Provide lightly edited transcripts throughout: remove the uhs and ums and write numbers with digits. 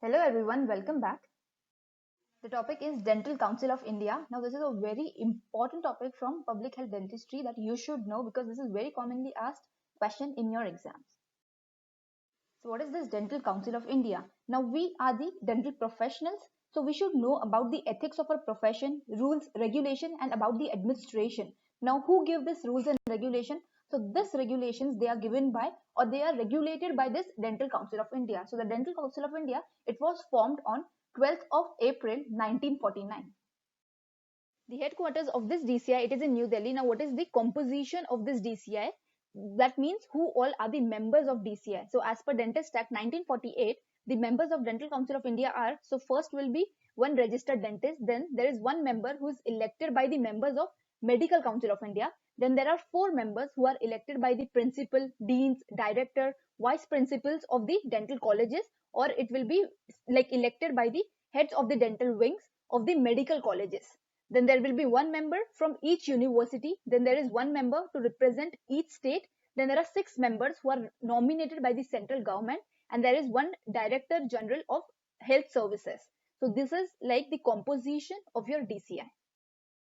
Hello everyone, welcome back. The topic is Dental Council of India. Now this is a very important topic from public health dentistry that you should know because this is very commonly asked question in your exams. So what is this Dental Council of India? Now we are the dental professionals, so we should know about the ethics of our profession, rules, regulation and about the administration. Now who give this rules and regulation? So this regulations they are given by or they are regulated by this Dental Council of India. So the Dental Council of India, it was formed on 12th of April 1949. The headquarters of this DCI, it is in New Delhi. Now what is the composition of this DCI? That means who all are the members of DCI. So as per Dentist Act 1948, the members of Dental Council of India are, so first will be one registered dentist, then there is one member who is elected by the members of Medical Council of India, then there are 4 members who are elected by the principal, deans, director, vice principals of the dental colleges, or it will be like elected by the heads of the dental wings of the medical colleges. Then there will be one member from each university. Then there is one member to represent each state. Then there are 6 members who are nominated by the central government. And there is one Director General of Health Services. So this is like the composition of your DCI.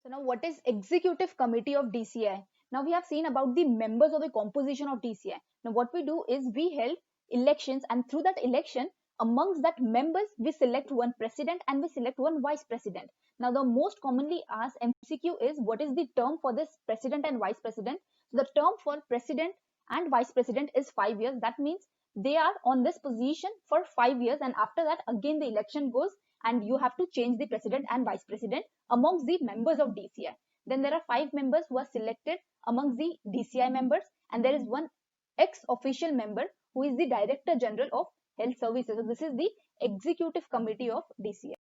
So now what is Executive Committee of DCI? Now we have seen about the members of the composition of DCI. Now what we do is we held elections, and through that election, amongst that members, we select one president and we select one vice president. Now the most commonly asked MCQ is what is the term for this president and vice president? So the term for president and vice president is 5 years. That means they are on this position for 5 years, and after that again the election goes and you have to change the president and vice president amongst the members of DCI. Then there are 5 members who are selected amongst the DCI members, and there is one ex-official member who is the Director General of Health Services. So this is the Executive Committee of DCI.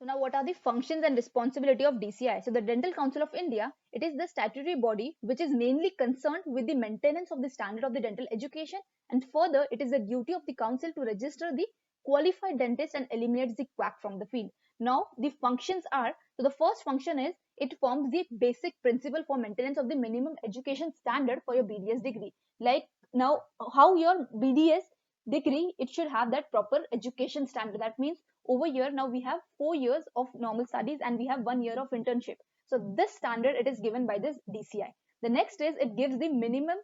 So now what are the functions and responsibility of DCI? So the Dental Council of India, it is the statutory body which is mainly concerned with the maintenance of the standard of the dental education, and further it is the duty of the council to register the qualified dentist and eliminates the quack from the field. Now the functions are, so the first function is it forms the basic principle for maintenance of the minimum education standard for your BDS degree. Like now how your BDS degree, it should have that proper education standard. That means over here now we have 4 years of normal studies and we have 1 year of internship. So this standard, it is given by this DCI. The next is it gives the minimum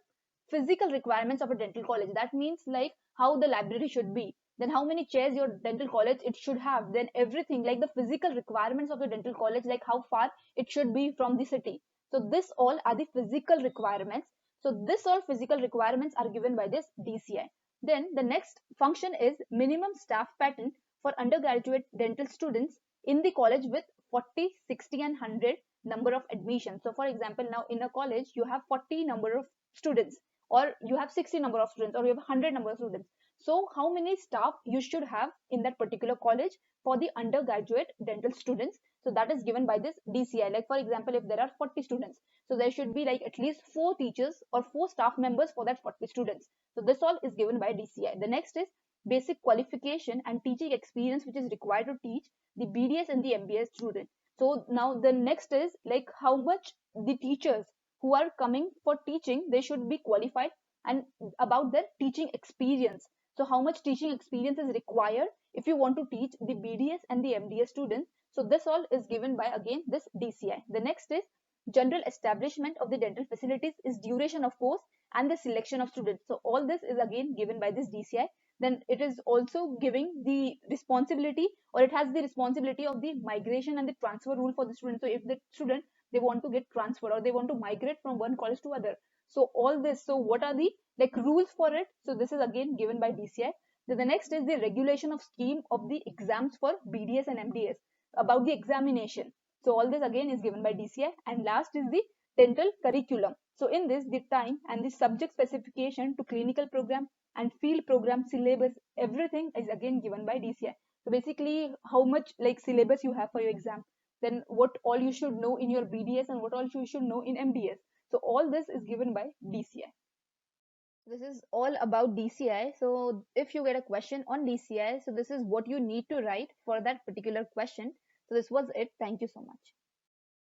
physical requirements of a dental college. That means like how the library should be, then how many chairs your dental college it should have, then everything like the physical requirements of the dental college, like how far it should be from the city. So this all are the physical requirements. So this all physical requirements are given by this DCI. Then the next function is minimum staff pattern for undergraduate dental students in the college with 40, 60 and 100 number of admissions. So for example, now in a college you have 40 number of students, or you have 60 number of students, or you have 100 number of students. So how many staff you should have in that particular college for the undergraduate dental students? So that is given by this DCI. Like for example, if there are 40 students, so there should be like at least 4 teachers or 4 staff members for that 40 students. So this all is given by DCI. The next is basic qualification and teaching experience which is required to teach the BDS and the MBS student. So now the next is like how much the teachers who are coming for teaching, they should be qualified, and about their teaching experience. So how much teaching experience is required if you want to teach the BDS and the MDS students. So this all is given by again this DCI. The next is general establishment of the dental facilities, is duration of course and the selection of students. So all this is again given by this DCI. Then it is also giving the responsibility, or it has the responsibility of the migration and the transfer rule for the student. So if the student, they want to get transferred or they want to migrate from one college to other, so all this, so what are the like rules for it? So this is again given by DCI. Then the next is the regulation of scheme of the exams for BDS and MDS, about the examination. So all this again is given by DCI. And last is the dental curriculum. So in this, the time and the subject specification to clinical program and field program syllabus, everything is again given by DCI. So basically how much like syllabus you have for your exam, then what all you should know in your BDS and what all you should know in MDS. So all this is given by DCI. This is all about DCI. So if you get a question on DCI, so this is what you need to write for that particular question. So this was it. Thank you so much.